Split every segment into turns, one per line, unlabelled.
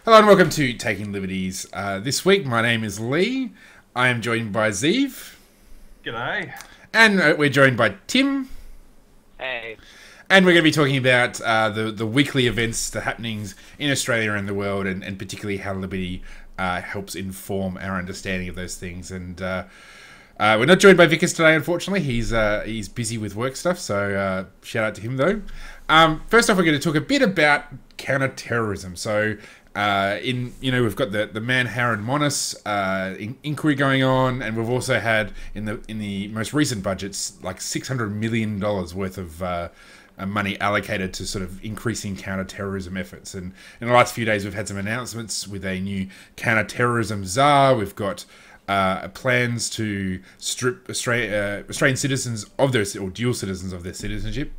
Hello and welcome to Taking Liberties. This week, my name is Lee. I am joined by Zeev.
G'day.
And we're joined by Tim.
Hey.
And we're going to be talking about the weekly events, the happenings in Australia and the world, and particularly how Liberty helps inform our understanding of those things. And we're not joined by Vikas today, unfortunately. He's busy with work stuff, so shout out to him, though. First off, we're going to talk a bit about counter-terrorism. So, we've got the Manharan Monis inquiry going on, and we've also had in the most recent budgets like $600 million worth of money allocated to sort of increasing counter-terrorism efforts. And in the last few days, we've had some announcements with a new counter-terrorism czar. We've got plans to strip Australian citizens of their, or dual citizens of their citizenship,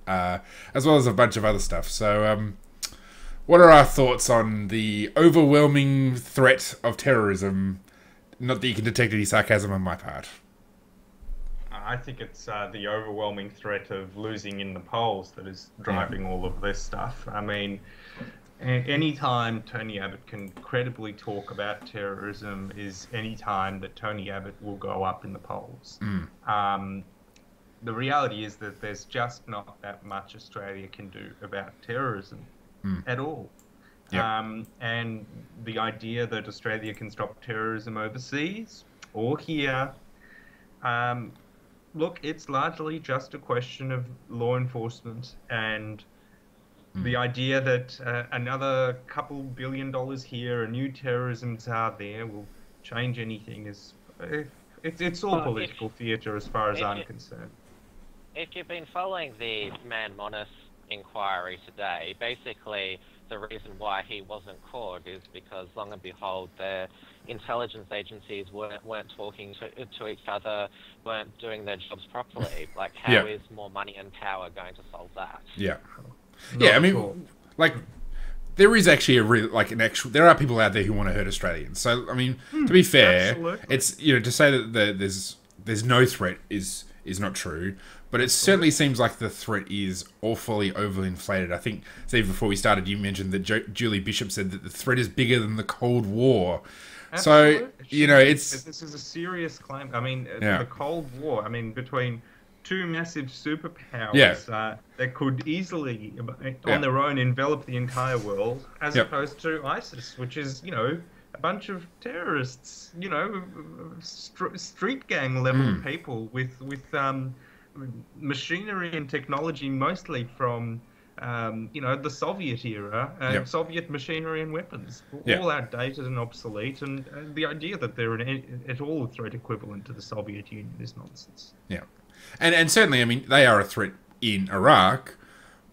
as well as a bunch of other stuff. So, what are our thoughts on the overwhelming threat of terrorism? Not that you can detect any sarcasm on my part.
I think it's the overwhelming threat of losing in the polls that is driving all of this stuff. I mean, any time Tony Abbott can credibly talk about terrorism is any time that Tony Abbott will go up in the polls. The reality is that there's just not that much Australia can do about terrorism at all.
Yep.
And the idea that Australia can stop terrorism overseas or here, look, it's largely just a question of law enforcement, and the idea that another couple $2 billion here, a new terrorism czar there, will change anything is it's all political theatre as far as I'm concerned.
If you've been following the Man Monis inquiry today, basically the reason why he wasn't caught is because, long and behold, the intelligence agencies weren't talking to each other, weren't doing their jobs properly. Like, how is more money and power going to solve that?
Yeah.
Not
I mean,
at all.
like, there is actually there are people out there who want to hurt Australians. So, I mean, to be fair,
absolutely.
it's, to say that there's no threat is not true. But it certainly seems like the threat is awfully overinflated. I think, Steve, before we started, you mentioned that Julie Bishop said that the threat is bigger than the Cold War.
Absolutely.
So, it's...
This is a serious claim. I mean,
Yeah.
the Cold War, I mean, between two massive superpowers that could easily, on their own, envelop the entire world, as opposed to ISIS, which is, a bunch of terrorists, street gang level people with machinery and technology mostly from the Soviet era, Soviet machinery and weapons, all outdated and obsolete, and the idea that they're at all a threat equivalent to the Soviet Union is nonsense.
Yeah. And certainly, I mean, they are a threat in Iraq,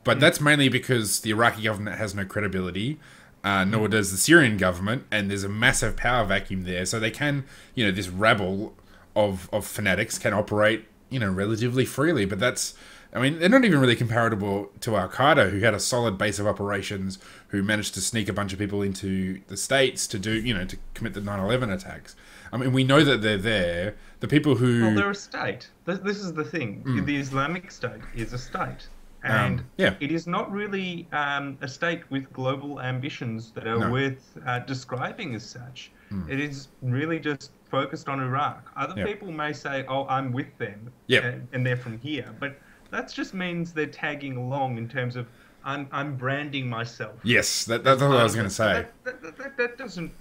but that's mainly because the Iraqi government has no credibility, nor does the Syrian government, and there's a massive power vacuum there, so they can, this rabble of fanatics can operate relatively freely, but they're not even really comparable to Al-Qaeda, who had a solid base of operations, who managed to sneak a bunch of people into the States to do, to commit the 9/11 attacks. I mean, we know that they're there. The people who...
Well, they're a state. This is the thing. The Islamic State is a state. And it is not really a state with global ambitions that are worth describing as such. It is really just focused on Iraq. Other people may say, oh, I'm with them, and they're from here. But that just means they're tagging along in terms of, I'm branding myself.
Yes, that's what I was going to say.
That doesn't,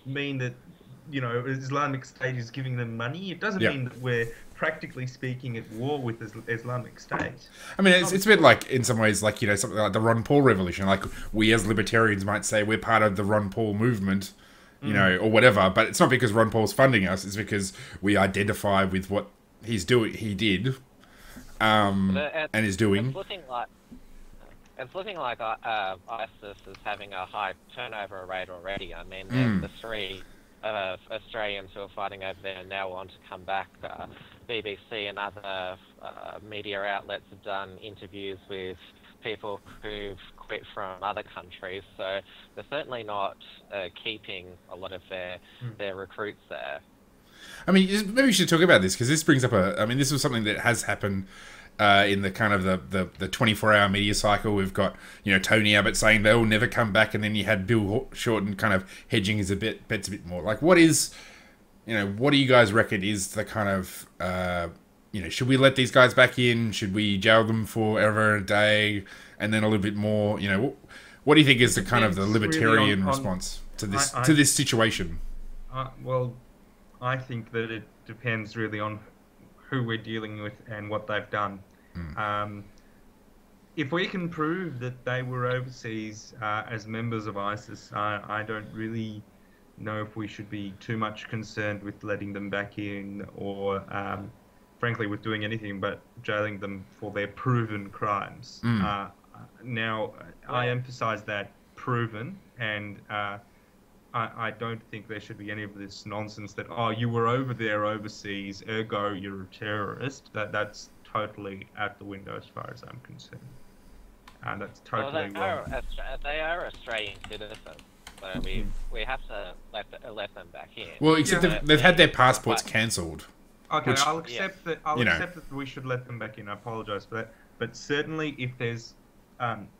mean that, Islamic State is giving them money. It doesn't mean that we're practically speaking at war with the Islamic State.
I mean, it's a bit like, in some ways, like, something like the Ron Paul revolution. Like, we as libertarians might say we're part of the Ron Paul movement, or whatever, but it's not because Ron Paul's funding us, it's because we identify with what he did, and is doing.
It's looking like ISIS is having a high turnover rate already. I mean, the three Australians who are fighting over there now want to come back. BBC and other media outlets have done interviews with people who've quit from other countries, so they're certainly not keeping a lot of their recruits there.
I mean, maybe we should talk about this, because this brings up this was something that has happened in the kind of the 24-hour media cycle. We've got, Tony Abbott saying they'll never come back, and then you had Bill Shorten kind of hedging his bets a bit more. Like, what do you guys reckon is the kind of, should we let these guys back in? Should we jail them for ever a day, and then a little bit more? What do you think is the kind of the libertarian really response to this situation?
Well, I think that it depends really on who we're dealing with and what they've done. If we can prove that they were overseas as members of ISIS, I don't really know if we should be too much concerned with letting them back in, or frankly with doing anything but jailing them for their proven crimes. Now, I emphasize that proven, and I don't think there should be any of this nonsense that, you were over there overseas, ergo you're a terrorist. That's totally out the window as far as I'm concerned. And that's totally wrong.
They are Australian citizens, so we have to let them back in.
Well, except they've had their passports cancelled.
Okay, I'll accept that. I'll accept that we should let them back in. I apologise for that. But certainly, if there's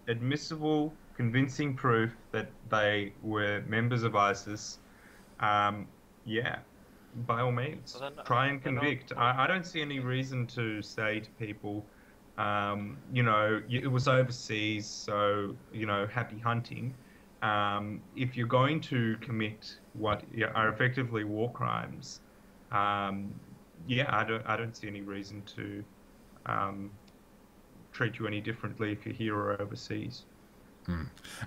admissible, convincing proof that they were members of ISIS, by all means, try and convict. I don't see any reason to say to people, it was overseas, so, happy hunting. If you're going to commit what are effectively war crimes, I don't see any reason to treat you any differently if you're here or overseas.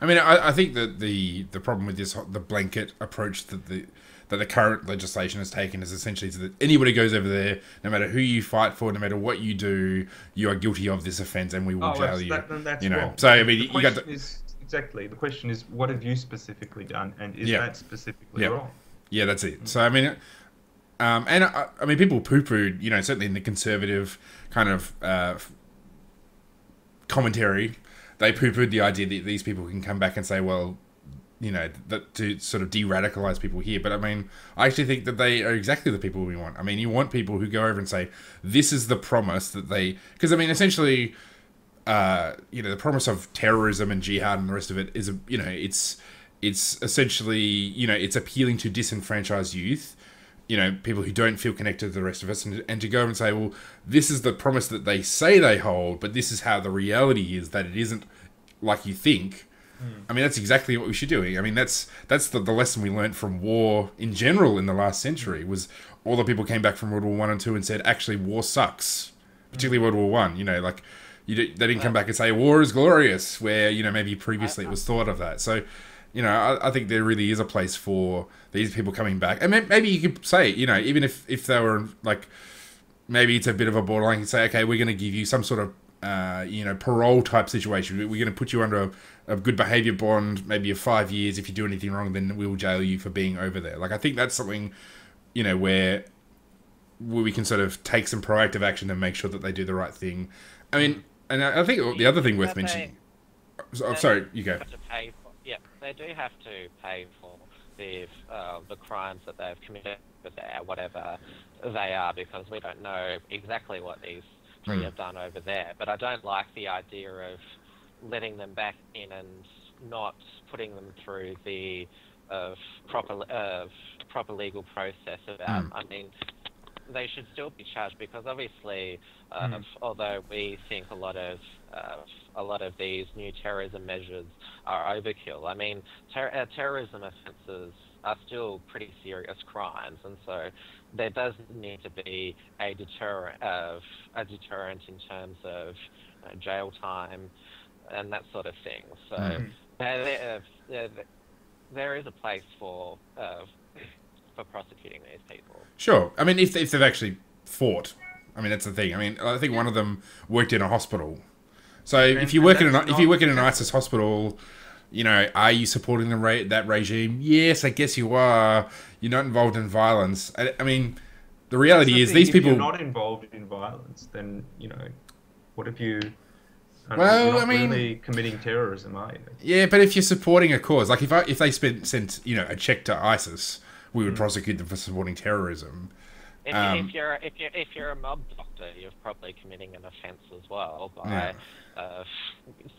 I mean, I think that the problem with the blanket approach that the current legislation has taken is essentially that anybody goes over there, no matter who you fight for, no matter what you do, you are guilty of this offence, and we will jail you.
That's wrong.
So I mean,
the question is, what have you specifically done, and is that specifically wrong?
Yeah, that's it. So I mean, and I mean, people poo-pooed, certainly in the conservative kind of commentary, they poo-pooed the idea that these people can come back and say, well, that to sort of de-radicalize people here. But I mean, I actually think that they are exactly the people we want. I mean, you want people who go over and say, this is the promise that because I mean, essentially, the promise of terrorism and jihad and the rest of it is, it's essentially, it's appealing to disenfranchised youth, people who don't feel connected to the rest of us, and to go over and say, well, this is the promise that they say they hold, but this is how the reality is, that it isn't like you think. I mean, that's exactly what we should do. I mean, that's the lesson we learned from war in general in the last century, was all the people came back from World War One and Two and said, actually, war sucks, particularly World War One. They didn't come back and say war is glorious, where maybe previously it was thought of that. So, I think there really is a place for these people coming back, and maybe you could say, even if they were like, maybe it's a bit of a borderline. You can say, okay, we're going to give you some sort of parole type situation. We're going to put you under a good behaviour bond, maybe of 5 years. If you do anything wrong, then we'll jail you for being over there. Like, I think that's something, where we can sort of take some proactive action and make sure that they do the right thing. I mean, and I think the other thing worth mentioning. Sorry, you go.
They do have to pay for the crimes that they've committed, whatever they are, because we don't know exactly what these three have done over there. But I don't like the idea of letting them back in and not putting them through the proper legal process about. I mean, they should still be charged, because obviously, although we think a lot of these new terrorism measures are overkill, I mean, terrorism offences are still pretty serious crimes, and so there does need to be a deterrent in terms of jail time and that sort of thing. So there is a place for prosecuting these people.
Sure. I mean, if they've actually fought, I mean, that's the thing. I mean, I think one of them worked in a hospital. So if you work in an ISIS hospital, are you supporting that regime? Yes, I guess you are. You're not involved in violence. I mean, the reality is these people.
If you're not involved in violence, then what if you?
Well,
you're not really committing terrorism, are you?
Yeah, but if you're supporting a cause, like if they sent a check to ISIS, we would prosecute them for supporting terrorism.
If you're a mob doctor, you're probably committing an offence as well by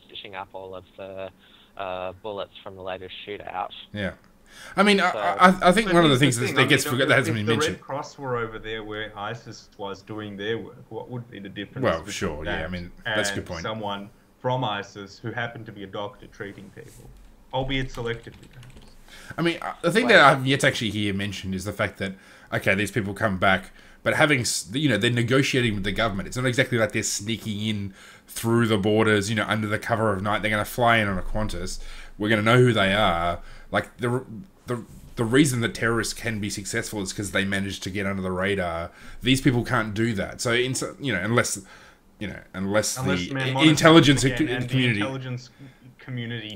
stitching up all of the bullets from the latest shootout.
Yeah. I mean, I think one of the things that gets forgotten that hasn't been mentioned.
If the Red Cross were over there where ISIS was doing their work, what would be the difference?
Well, sure, yeah. I mean, that's a good point.
Someone from ISIS who happened to be a doctor treating people, albeit selectively, perhaps.
I mean, the thing that I've yet to actually hear mentioned is the fact that, okay, these people come back, but having, they're negotiating with the government. It's not exactly like they're sneaking in through the borders, under the cover of night. They're going to fly in on a Qantas. We're going to know who they are. Like, the reason that terrorists can be successful is because they manage to get under the radar. These people can't do that. So, unless the intelligence community...
The intelligence community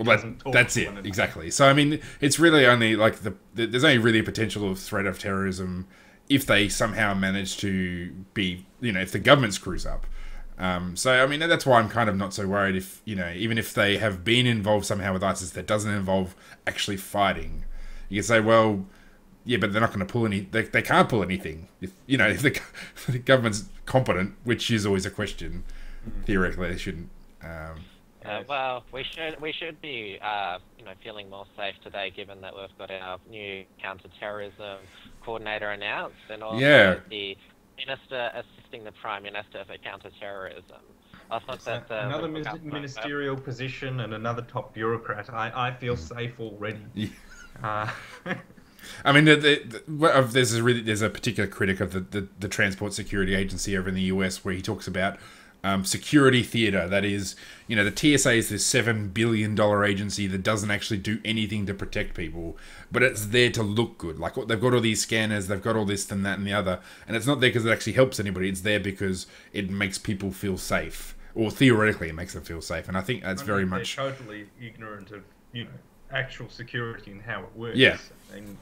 that's it, exactly. So, I mean, it's really only, like, there's only really a potential of threat of terrorism if they somehow manage to be, if the government screws up. So, I mean, that's why I'm kind of not so worried if, even if they have been involved somehow with ISIS that doesn't involve actually fighting. You can say, well, yeah, but they're not going to pull any, they can't pull anything. If the government's competent, which is always a question, theoretically they shouldn't.
Well, we should be, feeling more safe today, given that we've got our new counter-terrorism coordinator announced, and also the minister assisting the Prime Minister for counter-terrorism. I thought that
another ministerial position and another top bureaucrat. I feel safe already.
Yeah. I mean, there's a particular critic of the Transport Security Agency over in the US where he talks about security theater. That is, the TSA is this $7 billion agency that doesn't actually do anything to protect people, but it's there to look good. Like, they've got all these scanners, they've got all this and that and the other, and it's not there because it actually helps anybody. It's there because it makes people feel safe, or theoretically it makes them feel safe. And I think that's very much
totally ignorant of actual security and how it works.
Yeah.
And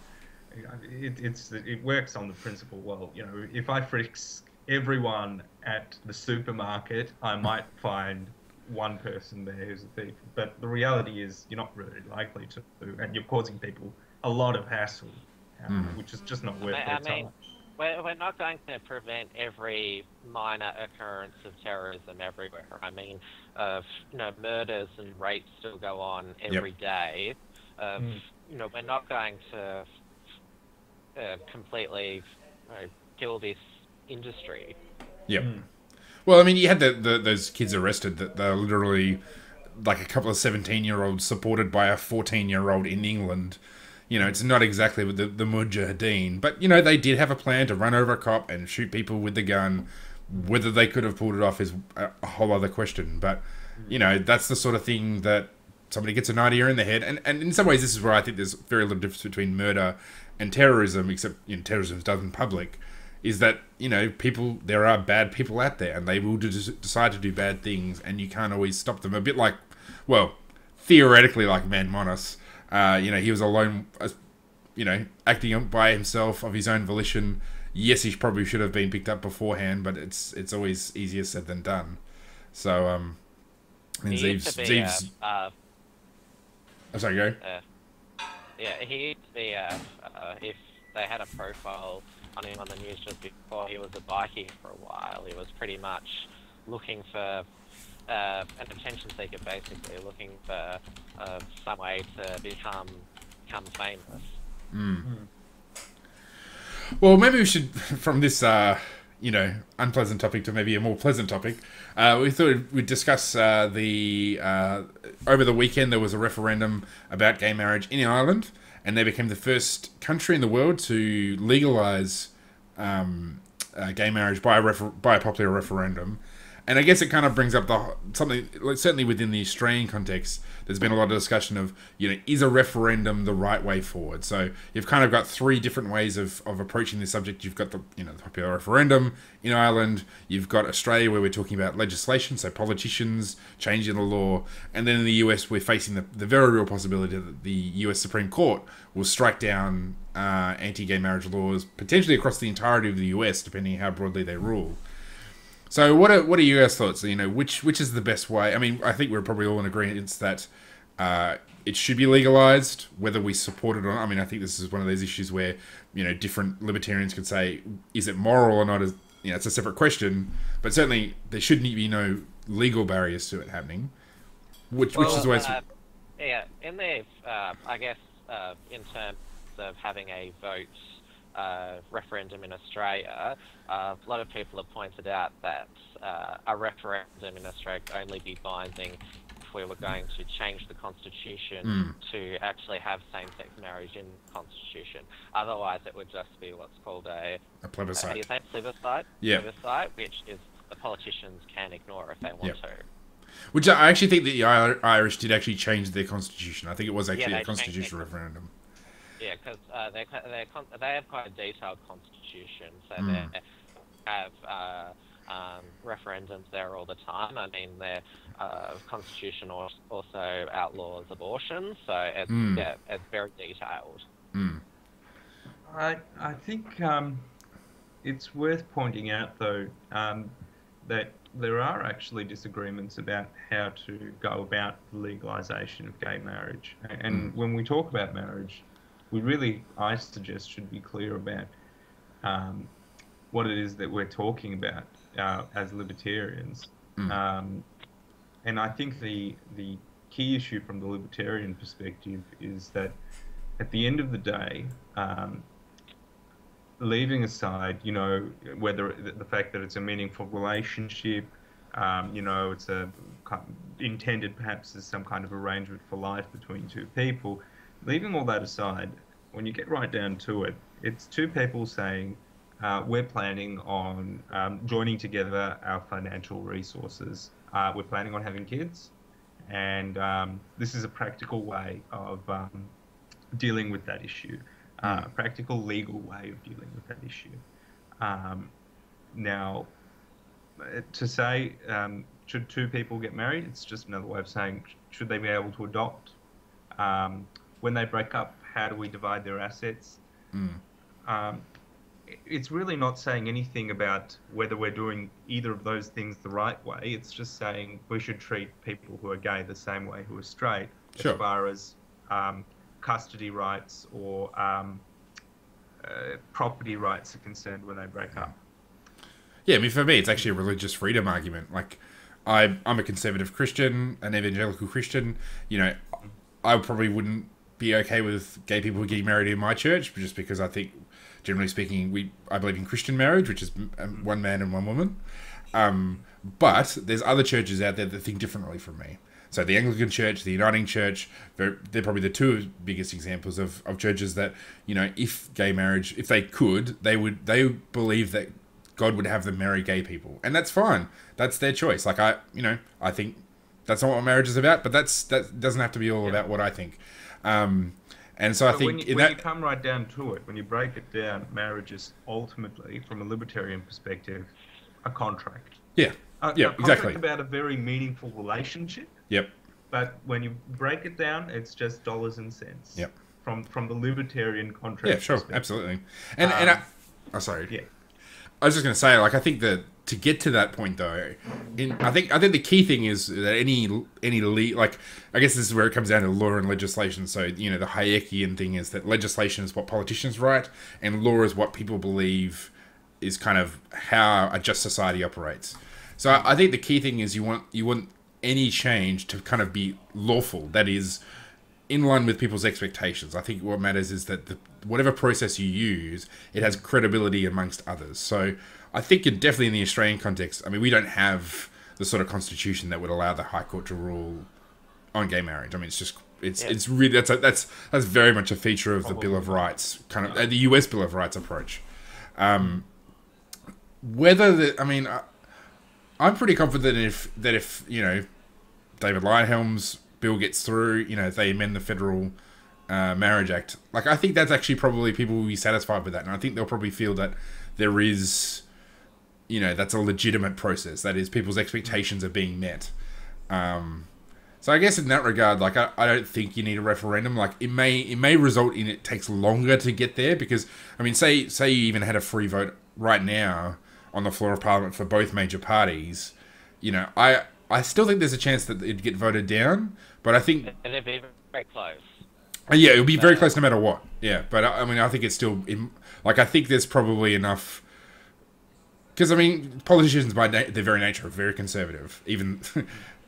it works on the principle. Well, if I fix everyone at the supermarket, I might find one person there who's a thief. But the reality is you're not really likely to, and you're causing people a lot of hassle, which is just not worth their time.
We're not going to prevent every minor occurrence of terrorism everywhere. I mean, murders and rapes still go on every day. We're not going to completely kill this industry.
Yep. Well, I mean, you had those kids arrested that they're literally like a couple of 17-year-olds supported by a 14-year-old in England. It's not exactly with the Mujahideen, but, they did have a plan to run over a cop and shoot people with the gun. Whether they could have pulled it off is a whole other question. But, that's the sort of thing that somebody gets an idea in their head. And in some ways, this is where I think there's very little difference between murder and terrorism, except, terrorism is done in public, is that, there are bad people out there and they will decide to do bad things and you can't always stop them. A bit like, well, theoretically like Man Monos. He was alone, acting by himself of his own volition. Yes, he probably should have been picked up beforehand, but it's always easier said than done. So, Zeeves. I'm sorry, go.
He used to be, if they had a profile on him on the news just before, he was a bikie for a while. He was pretty much looking for an attention seeker, basically, looking for some way to become famous.
Well, maybe we should, from this, unpleasant topic to maybe a more pleasant topic, we thought we'd discuss over the weekend there was a referendum about gay marriage in Ireland, and they became the first country in the world to legalise gay marriage by a popular referendum. And I guess it kind of brings up something, certainly within the Australian context, there's been a lot of discussion of, is a referendum the right way forward? So you've kind of got three different ways of approaching this subject. You've got the popular referendum in Ireland. You've got Australia, where we're talking about legislation, so politicians changing the law. And then in the US, we're facing the very real possibility that the US Supreme Court will strike down anti-gay marriage laws, potentially across the entirety of the US, depending on how broadly they rule. So what are your guys' thoughts? Which is the best way? I mean, I think we're probably all in agreement that it should be legalized, whether we support it or not. I mean, I think this is one of those issues where, different libertarians could say, is it moral or not? It's a separate question. But certainly, there shouldn't be no legal barriers to it happening, which is always...
yeah, in the, I guess, in terms of having a vote referendum in Australia, a lot of people have pointed out that a referendum in Australia could only be binding if we were going to change the constitution to actually have same-sex marriage in the constitution. Otherwise, it would just be what's called a
plebiscite.
Plebiscite?
Yeah.
Plebiscite, which is the politicians can ignore if they want to.
Which I actually think that the Irish did actually change their constitution. I think it was actually a constitutional referendum.
Yeah, because they have quite a detailed constitution, so they have referendums there all the time. I mean, their constitution also outlaws abortion, so it's very detailed.
I think it's worth pointing out, though, that there are actually disagreements about how to go about the legalisation of gay marriage. And when we talk about marriage, we really, I suggest, should be clear about what it is that we're talking about as libertarians. And I think the key issue from the libertarian perspective is that at the end of the day, leaving aside, whether the fact that it's a meaningful relationship, it's intended perhaps as some kind of arrangement for life between two people, leaving all that aside, when you get right down to it, it's two people saying, we're planning on joining together our financial resources. We're planning on having kids, and this is a practical way of dealing with that issue, a practical legal way of dealing with that issue. Now, to say, should two people get married, it's just another way of saying, should they be able to adopt? When they break up, how do we divide their assets? It's really not saying anything about whether we're doing either of those things the right way. It's just saying we should treat people who are gay the same way who are straight, as far as custody rights or property rights are concerned when they break up.
Yeah, I mean, for me, it's actually a religious freedom argument. Like, I'm a conservative Christian, an evangelical Christian. I probably wouldn't be okay with gay people getting married in my church, just because I think, generally speaking, I believe in Christian marriage, which is one man and one woman. But there's other churches out there that think differently from me. So the Anglican Church, the Uniting Church, they're probably the two biggest examples of churches that, if gay marriage, if they could, they believe that God would have them marry gay people. And that's fine. That's their choice. Like, I think that's not what marriage is about, but that doesn't have to be all about what I think. And so I think
when you come right down to it, when you break it down, marriage is ultimately, from a libertarian perspective, a contract.
Yeah.
A contract about a very meaningful relationship.
Yep.
But when you break it down, it's just dollars and cents.
Yep.
From the libertarian contract.
Yeah, sure, absolutely. And sorry.
Yeah.
I was just going to say, like, I think that to get to that point, though, I think the key thing is that I guess this is where it comes down to law and legislation. So, the Hayekian thing is that legislation is what politicians write, and law is what people believe is kind of how a just society operates. So I think the key thing is you want any change to kind of be lawful, that is, in line with people's expectations. I think what matters is that whatever process you use, it has credibility amongst others. So I think definitely in the Australian context, I mean, we don't have the sort of constitution that would allow the High Court to rule on gay marriage. I mean, it's really that's very much a feature of the Bill of Rights, kind of the US Bill of Rights approach. I'm pretty confident that if David Leyonhjelm's bill gets through, if they amend the Federal Marriage Act, like, I think that's actually probably people will be satisfied with that, and I think they'll probably feel that there is, that's a legitimate process. That is, people's expectations are being met. So I guess in that regard, like, I don't think you need a referendum. Like, it may result in it takes longer to get there, because, I mean, say you even had a free vote right now on the floor of Parliament for both major parties, I still think there's a chance that it'd get voted down, but I think...
It'd be very close.
Yeah, it'll be very close no matter what. Yeah, but I mean, I think it's still like I think there's probably enough. Because, I mean, politicians by their very nature are very conservative. Even,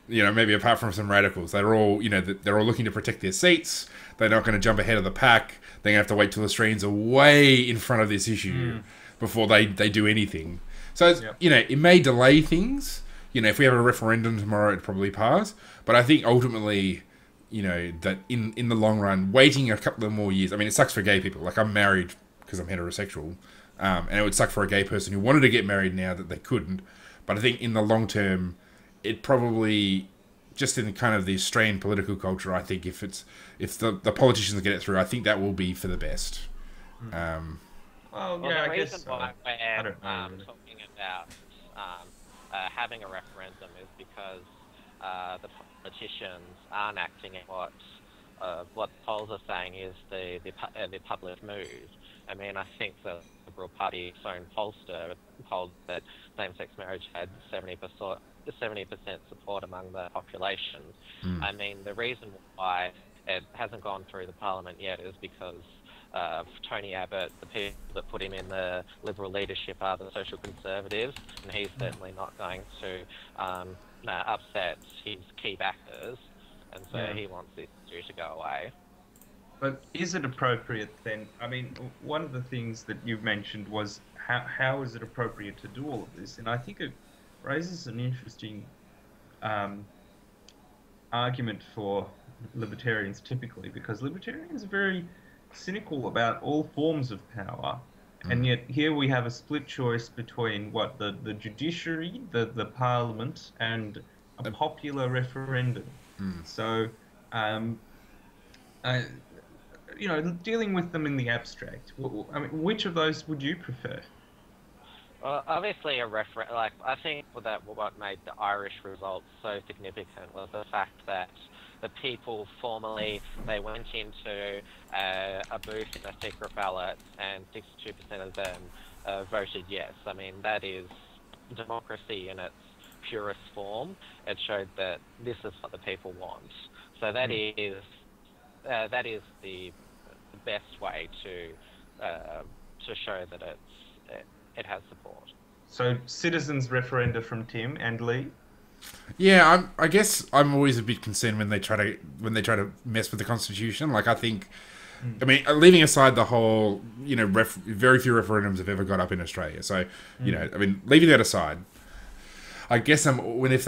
maybe apart from some radicals. They're all, they're all looking to protect their seats. They're not going to jump ahead of the pack. They're going to have to wait till Australians are way in front of this issue before they do anything. So, it may delay things. If we have a referendum tomorrow, it'd probably pass. But I think ultimately, that in the long run, waiting a couple of more years... I mean, it sucks for gay people. Like, I'm married because I'm heterosexual. And it would suck for a gay person who wanted to get married now that they couldn't. But I think in the long term, it probably, just in kind of the Australian political culture, I think if the politicians get it through, I think that will be for the best.
Well,
yeah,
I guess
reason why we're talking about having a referendum is because the politicians aren't acting at what the polls are saying is the public mood. I mean, I think the Liberal Party's own pollster polled that same-sex marriage had 70% support among the population. I mean, the reason why it hasn't gone through the Parliament yet is because Tony Abbott, the people that put him in the Liberal leadership are the social conservatives, and he's certainly not going to upset his key backers, and so he wants this issue to go away.
But is it appropriate then? I mean, one of the things that you've mentioned was how is it appropriate to do all of this? And I think it raises an interesting argument for libertarians typically, because libertarians are very cynical about all forms of power. And yet here we have a split choice between the judiciary, the parliament, and a popular referendum. So, dealing with them in the abstract, I mean, which of those would you prefer?
Well, obviously I think that what made the Irish result so significant was the fact that the people formally, they went into a booth in a secret ballot and 62% of them voted yes. I mean, that is democracy in its purest form. It showed that this is what the people want. So that is the best way to show that it has support.
So citizens referenda from Tim and Lee.
Yeah, I guess I'm always a bit concerned when they try to mess with the Constitution. Like, I think, I mean, leaving aside the whole, very few referendums have ever got up in Australia. So, I mean, leaving that aside, I guess whenever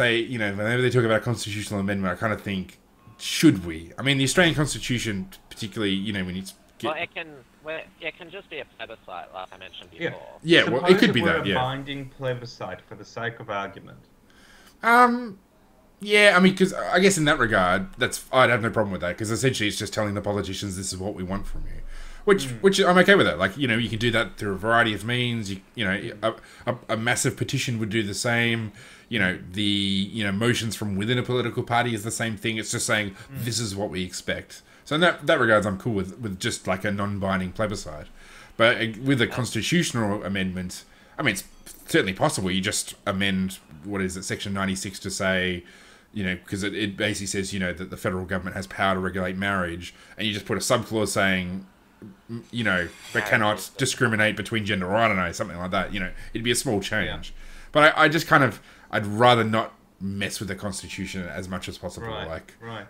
they talk about a constitutional amendment, I kind of think, should we? I mean, the Australian Constitution, particularly, when it's...
it can just be a plebiscite, like I mentioned before.
Yeah, well, it could be that,
a binding plebiscite for the sake of argument.
Yeah, I mean, because I guess in that regard, I'd have no problem with that, because essentially it's just telling the politicians this is what we want from you, which I'm okay with that. Like, you can do that through a variety of means. A massive petition would do the same. The motions from within a political party is the same thing. It's just saying this is what we expect. So in that regards, I'm cool with just like a non-binding plebiscite. But with a constitutional amendment, I mean, it's certainly possible. You just amend, Section 96 to say, because it basically says, that the federal government has power to regulate marriage, and you just put a subclause saying, they cannot discriminate between gender, or I don't know, something like that. It'd be a small change. Yeah. But I just I'd rather not mess with the Constitution as much as possible.
Right.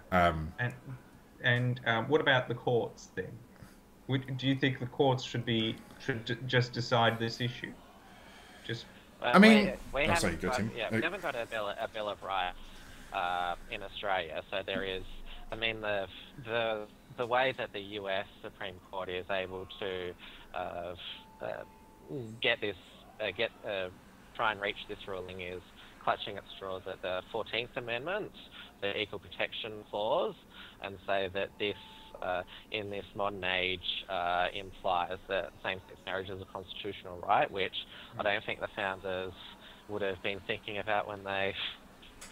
And what about the courts then? Do you think the courts should just decide this issue?
I mean, we haven't got a bill of rights in Australia. So there is. I mean, the way that the U.S. Supreme Court is able to try and reach this ruling is clutching at straws at the 14th Amendment, the Equal Protection Clause, and say that this, in this modern age, implies that same-sex marriage is a constitutional right, which I don't think the founders would have been thinking about when they...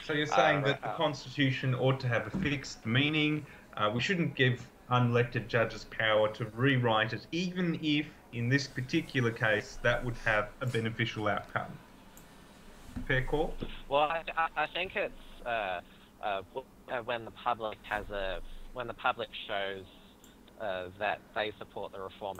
So you're saying that the Constitution ought to have a fixed meaning. We shouldn't give unelected judges power to rewrite it, even if, in this particular case, that would have a beneficial outcome. Fair call?
Well, I think it's when the public has a when the public shows that they support the reform,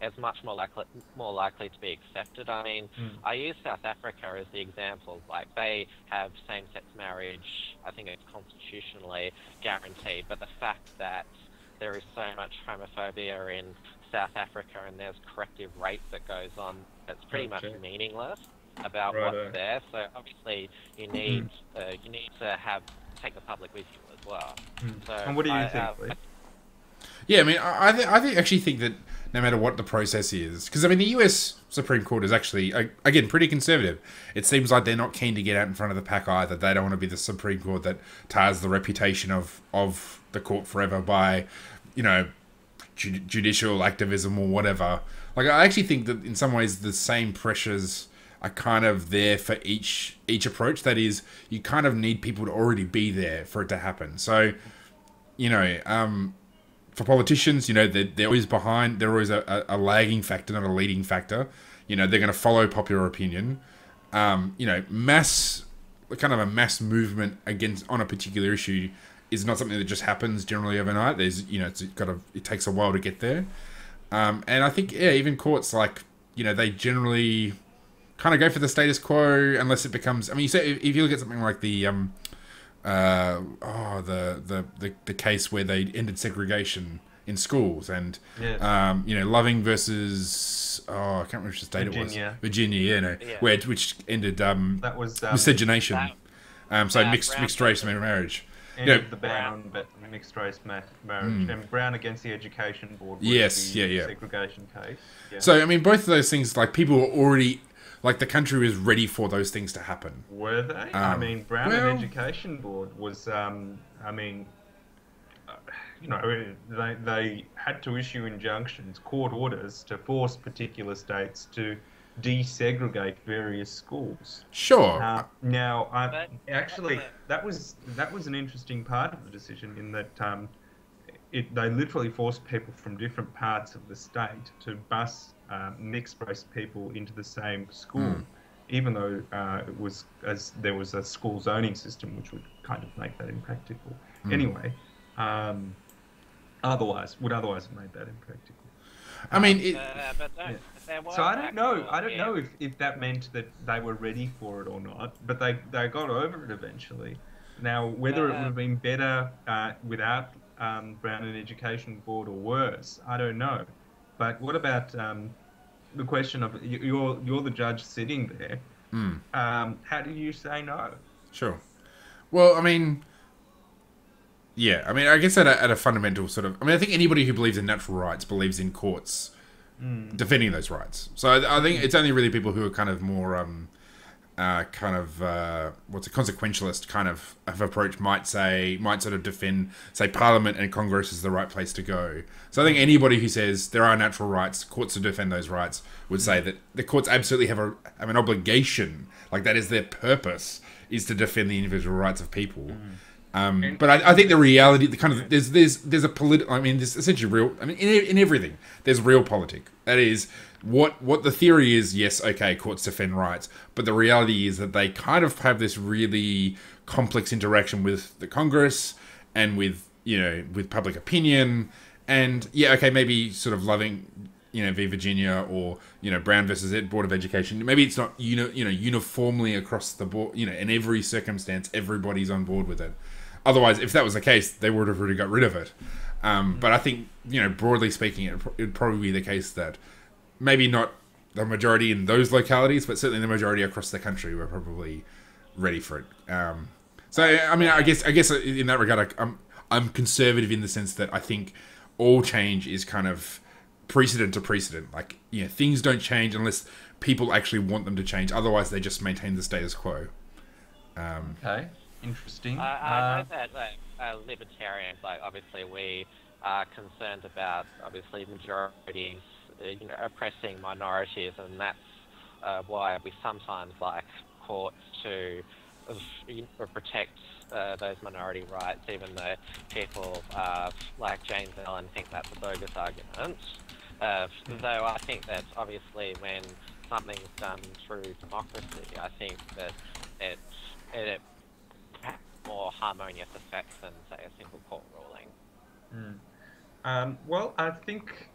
it's much more likely to be accepted. I mean, I use South Africa as the example. Like, they have same-sex marriage. I think it's constitutionally guaranteed. But the fact that there is so much homophobia in South Africa and there's corrective rape that goes on, it's pretty much meaningless about what's there. So obviously, you need to take the public with you as well. So
and what do you think, Lee?
Yeah, I mean, I actually think that no matter what the process is, because I mean, the US Supreme Court is actually, again, pretty conservative. It seems like they're not keen to get out in front of the pack either. They don't want to be the Supreme Court that tars the reputation of the court forever by, you know, judicial activism or whatever. Like, I actually think that in some ways the same pressures are kind of there for each approach. That is, you kind of need people to already be there for it to happen. So, you know, for politicians, you know, they're always behind. They're always a lagging factor, not a leading factor. You know, they're going to follow popular opinion. You know, kind of a mass movement on a particular issue is not something that just happens generally overnight. There's, you know, it takes a while to get there. And I think, yeah, even courts, like, you know, they generally kind of go for the status quo unless it becomes. I mean, you say if you look at something like the case where they ended segregation in schools, and you know, Loving versus I can't remember which state it was. Virginia, you know, which ended that was miscegenation. Mixed race marriage.
Ended the ban on mixed race marriage, and Brown against the Education Board. Was segregation case. Yeah.
So I mean, both of those things, like, people were already. Like, the country was ready for those things to happen.
Were they? I mean, Brown and Education Board was, I mean, you know, they had to issue injunctions, court orders, to force particular states to desegregate various schools.
Sure.
Now, actually, that was an interesting part of the decision in that they literally forced people from different parts of the state to bus mixed-race people into the same school, even though there was a school zoning system which would kind of make that impractical. Anyway, otherwise have made that impractical.
I mean,
so I don't know if that meant that they were ready for it or not, but they got over it eventually. Now, whether it would have been better without Brown and Education Board or worse, I don't know. But what about the question of you're the judge sitting there? How do you say no?
Sure. Well, I mean, yeah. I mean, I guess at a fundamental sort of. I mean, I think anybody who believes in natural rights believes in courts defending those rights. So I think it's only really people who are kind of more what's a consequentialist kind of approach might sort of defend, say, Parliament and Congress is the right place to go. So I think anybody who says there are natural rights, courts to defend those rights, would say that the courts absolutely have an obligation, like that is their purpose, is to defend the individual rights of people. But I think the reality, the kind of there's a political. I mean, there's essentially real. I mean, in everything, there's real politic. That is what the theory is. Yes, okay, courts defend rights, but the reality is that they kind of have this really complex interaction with the Congress and with public opinion. And yeah, okay, maybe sort of Loving, v. Virginia, or Brown versus Board of Education. Maybe it's not uniformly across the board. In every circumstance, everybody's on board with it. Otherwise, if that was the case, they would have already got rid of it. But I think, broadly speaking, it would probably be the case that maybe not the majority in those localities, but certainly the majority across the country were probably ready for it. So, I mean, I guess in that regard, I'm conservative in the sense that I think all change is kind of precedent to precedent. Like, things don't change unless people actually want them to change. Otherwise, they just maintain the status quo.
Okay. Interesting.
I know that libertarians, obviously we are concerned about, majorities, oppressing minorities, and that's why we sometimes like courts to protect those minority rights, even though people like James Allen think that's a bogus argument. Though I think that obviously when something's done through democracy, I think that it more harmonious effect than, say, a single court ruling.
Well, I think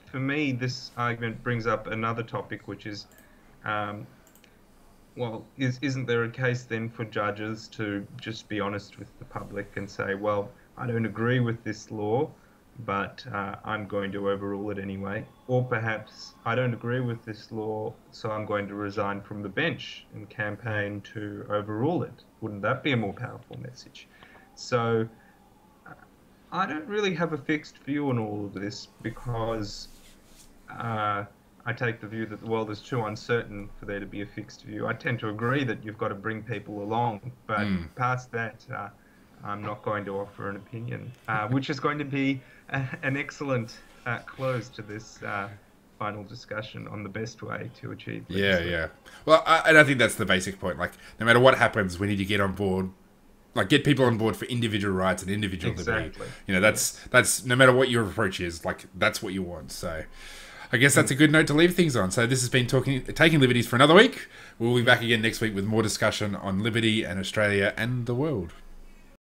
for me, this argument brings up another topic, which is, well, isn't there a case then for judges to just be honest with the public and say, well, I don't agree with this law, but I'm going to overrule it anyway? Or perhaps I don't agree with this law, so I'm going to resign from the bench and campaign to overrule it. Wouldn't that be a more powerful message? So I don't really have a fixed view on all of this, because I take the view that the world is too uncertain for there to be a fixed view. I tend to agree that you've got to bring people along, but past that, I'm not going to offer an opinion, which is going to be an excellent close to this final discussion on the best way to achieve this.
Yeah. Well, and I think that's the basic point. Like, no matter what happens, we need to get on board. Like, get people on board for individual rights and individual liberty. You know, that's no matter what your approach is, like, that's what you want. So I guess that's a good note to leave things on. So this has been Taking Liberties for another week. We'll be back again next week with more discussion on liberty and Australia and the world.